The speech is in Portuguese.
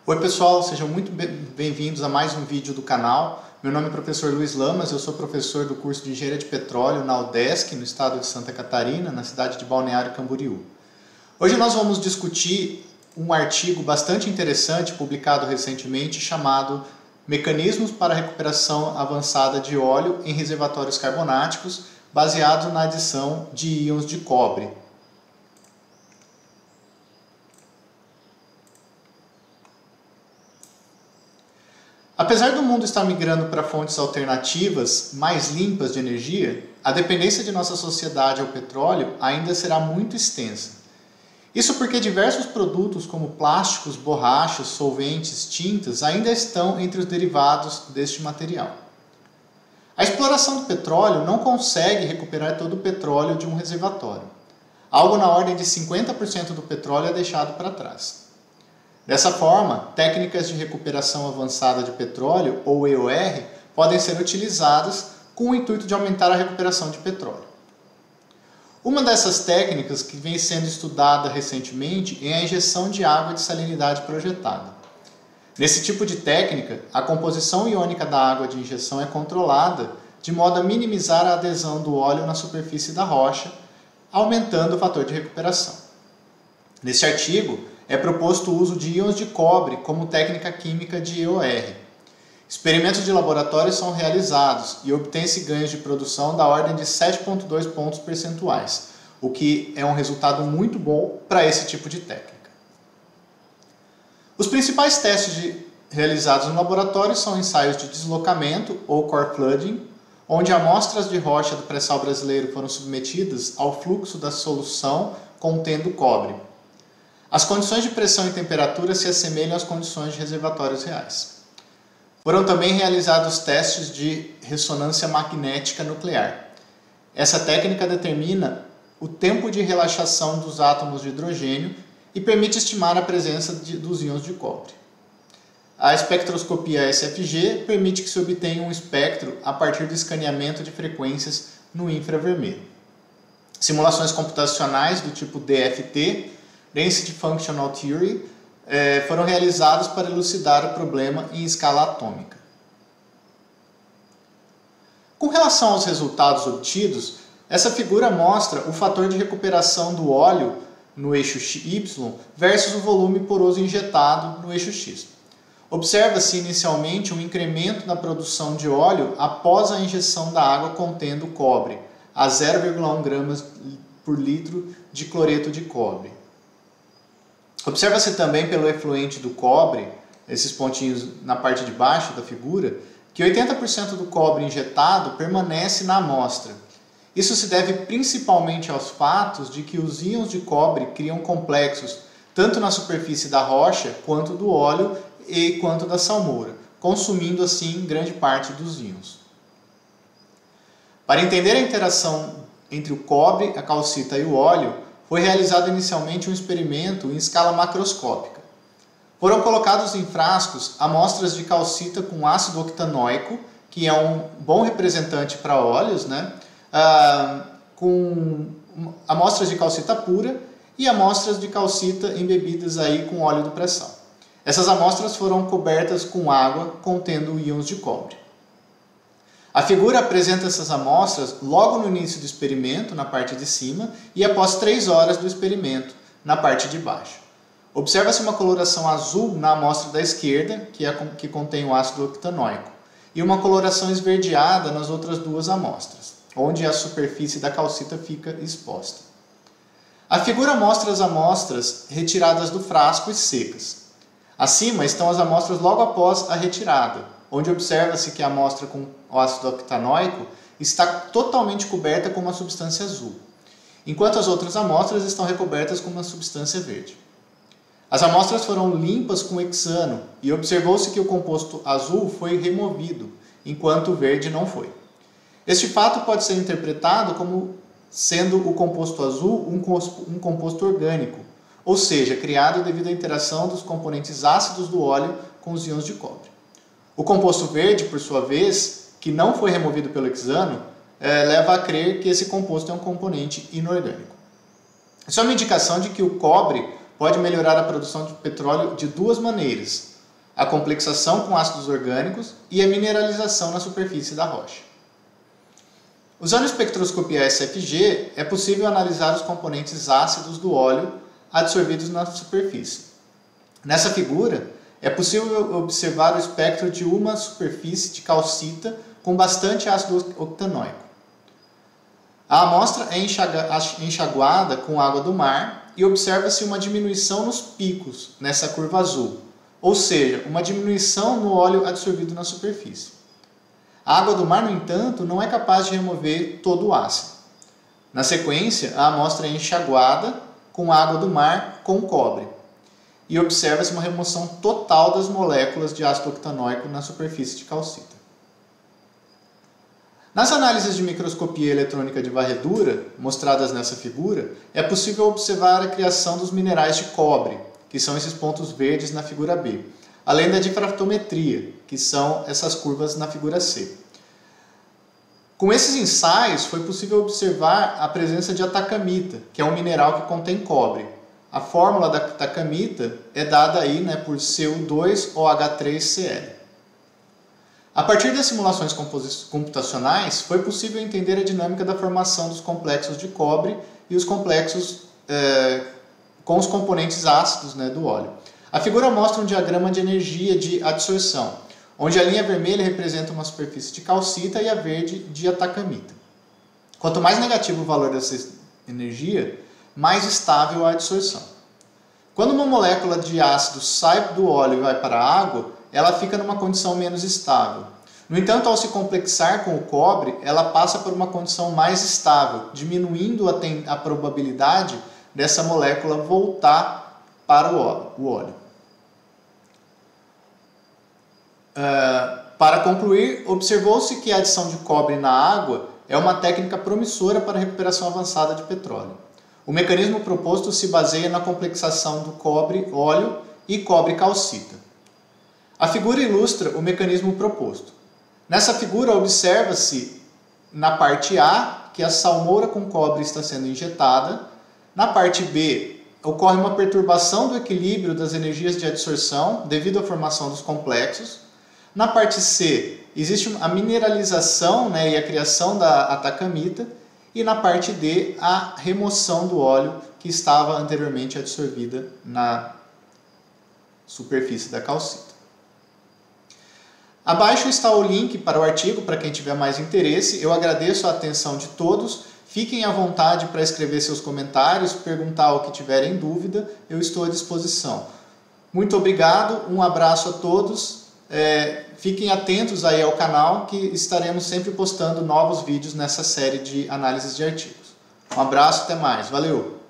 Oi pessoal, sejam muito bem-vindos a mais um vídeo do canal. Meu nome é professor Luiz Lamas, eu sou professor do curso de Engenharia de Petróleo na UDESC, no estado de Santa Catarina, na cidade de Balneário Camboriú. Hoje nós vamos discutir um artigo bastante interessante publicado recentemente chamado Mecanismos para a Recuperação Avançada de Óleo em Reservatórios Carbonáticos, baseado na adição de íons de cobre. Apesar do mundo estar migrando para fontes alternativas mais limpas de energia, a dependência de nossa sociedade ao petróleo ainda será muito extensa. Isso porque diversos produtos como plásticos, borrachas, solventes, tintas ainda estão entre os derivados deste material. A exploração do petróleo não consegue recuperar todo o petróleo de um reservatório. Algo na ordem de 50% do petróleo é deixado para trás. Dessa forma, técnicas de recuperação avançada de petróleo, ou EOR, podem ser utilizadas com o intuito de aumentar a recuperação de petróleo. Uma dessas técnicas que vem sendo estudada recentemente é a injeção de água de salinidade projetada. Nesse tipo de técnica, a composição iônica da água de injeção é controlada de modo a minimizar a adesão do óleo na superfície da rocha, aumentando o fator de recuperação. Neste artigo, é proposto o uso de íons de cobre como técnica química de EOR. Experimentos de laboratório são realizados e obtém-se ganhos de produção da ordem de 7,2 pontos percentuais, o que é um resultado muito bom para esse tipo de técnica. Os principais testes realizados no laboratório são ensaios de deslocamento ou core flooding, onde amostras de rocha do pré-sal brasileiro foram submetidas ao fluxo da solução contendo cobre. As condições de pressão e temperatura se assemelham às condições de reservatórios reais. Foram também realizados testes de ressonância magnética nuclear. Essa técnica determina o tempo de relaxação dos átomos de hidrogênio e permite estimar a presença dos íons de cobre. A espectroscopia SFG permite que se obtenha um espectro a partir do escaneamento de frequências no infravermelho. Simulações computacionais do tipo DFT, Density Functional Theory, foram realizados para elucidar o problema em escala atômica. Com relação aos resultados obtidos, essa figura mostra o fator de recuperação do óleo no eixo Y versus o volume poroso injetado no eixo X. Observa-se inicialmente um incremento na produção de óleo após a injeção da água contendo cobre, a 0,1 gramas por litro de cloreto de cobre. Observa-se também pelo efluente do cobre, esses pontinhos na parte de baixo da figura, que 80% do cobre injetado permanece na amostra. Isso se deve principalmente aos fatos de que os íons de cobre criam complexos tanto na superfície da rocha, quanto do óleo e quanto da salmoura, consumindo assim grande parte dos íons. Para entender a interação entre o cobre, a calcita e o óleo, foi realizado inicialmente um experimento em escala macroscópica. Foram colocados em frascos amostras de calcita com ácido octanóico, que é um bom representante para óleos, com amostras de calcita pura e amostras de calcita embebidas aí com óleo do pré-sal. Essas amostras foram cobertas com água contendo íons de cobre. A figura apresenta essas amostras logo no início do experimento, na parte de cima, e após 3 horas do experimento, na parte de baixo. Observa-se uma coloração azul na amostra da esquerda, que contém o ácido octanóico, e uma coloração esverdeada nas outras duas amostras, onde a superfície da calcita fica exposta. A figura mostra as amostras retiradas do frasco e secas. Acima estão as amostras logo após a retirada, onde observa-se que a amostra com o ácido octanóico está totalmente coberta com uma substância azul, enquanto as outras amostras estão recobertas com uma substância verde. As amostras foram limpas com hexano e observou-se que o composto azul foi removido, enquanto o verde não foi. Este fato pode ser interpretado como sendo o composto azul um composto orgânico, ou seja, criado devido à interação dos componentes ácidos do óleo com os íons de cobre. O composto verde, por sua vez, que não foi removido pelo hexano, leva a crer que esse composto é um componente inorgânico. Isso é uma indicação de que o cobre pode melhorar a produção de petróleo de duas maneiras. a complexação com ácidos orgânicos e a mineralização na superfície da rocha. Usando espectroscopia SFG, é possível analisar os componentes ácidos do óleo absorvidos na superfície. Nessa figura, é possível observar o espectro de uma superfície de calcita com bastante ácido octanoico. A amostra é enxaguada com água do mar e observa-se uma diminuição nos picos nessa curva azul, ou seja, uma diminuição no óleo absorvido na superfície. A água do mar, no entanto, não é capaz de remover todo o ácido. Na sequência, a amostra é enxaguada com água do mar com cobre e observa-se uma remoção total das moléculas de ácido octanoico na superfície de calcita. Nas análises de microscopia eletrônica de varredura, mostradas nessa figura, é possível observar a criação dos minerais de cobre, que são esses pontos verdes na figura B, além da difratometria, que são essas curvas na figura C. Com esses ensaios, foi possível observar a presença de atacamita, que é um mineral que contém cobre. A fórmula da atacamita é dada aí, por Cu2OH3Cl. A partir das simulações computacionais, foi possível entender a dinâmica da formação dos complexos de cobre e os complexos com os componentes ácidos do óleo. A figura mostra um diagrama de energia de adsorção, onde a linha vermelha representa uma superfície de calcita e a verde de atacamita. Quanto mais negativo o valor dessa energia, mais estável a adsorção. Quando uma molécula de ácido sai do óleo e vai para a água, ela fica numa condição menos estável. No entanto, ao se complexar com o cobre, ela passa por uma condição mais estável, diminuindo a probabilidade dessa molécula voltar para o óleo. Para concluir, observou-se que a adição de cobre na água é uma técnica promissora para a recuperação avançada de petróleo. O mecanismo proposto se baseia na complexação do cobre-óleo e cobre-calcita. A figura ilustra o mecanismo proposto. Nessa figura, observa-se na parte A que a salmoura com cobre está sendo injetada. Na parte B, ocorre uma perturbação do equilíbrio das energias de adsorção devido à formação dos complexos. Na parte C, existe a mineralização e a criação da atacamita. E na parte D, a remoção do óleo que estava anteriormente absorvida na superfície da calcita. Abaixo está o link para o artigo para quem tiver mais interesse. Eu agradeço a atenção de todos. Fiquem à vontade para escrever seus comentários, perguntar o que tiverem dúvida. Eu estou à disposição. Muito obrigado, um abraço a todos. Fiquem atentos aí ao canal que estaremos sempre postando novos vídeos nessa série de análises de artigos. Um abraço, até mais. Valeu!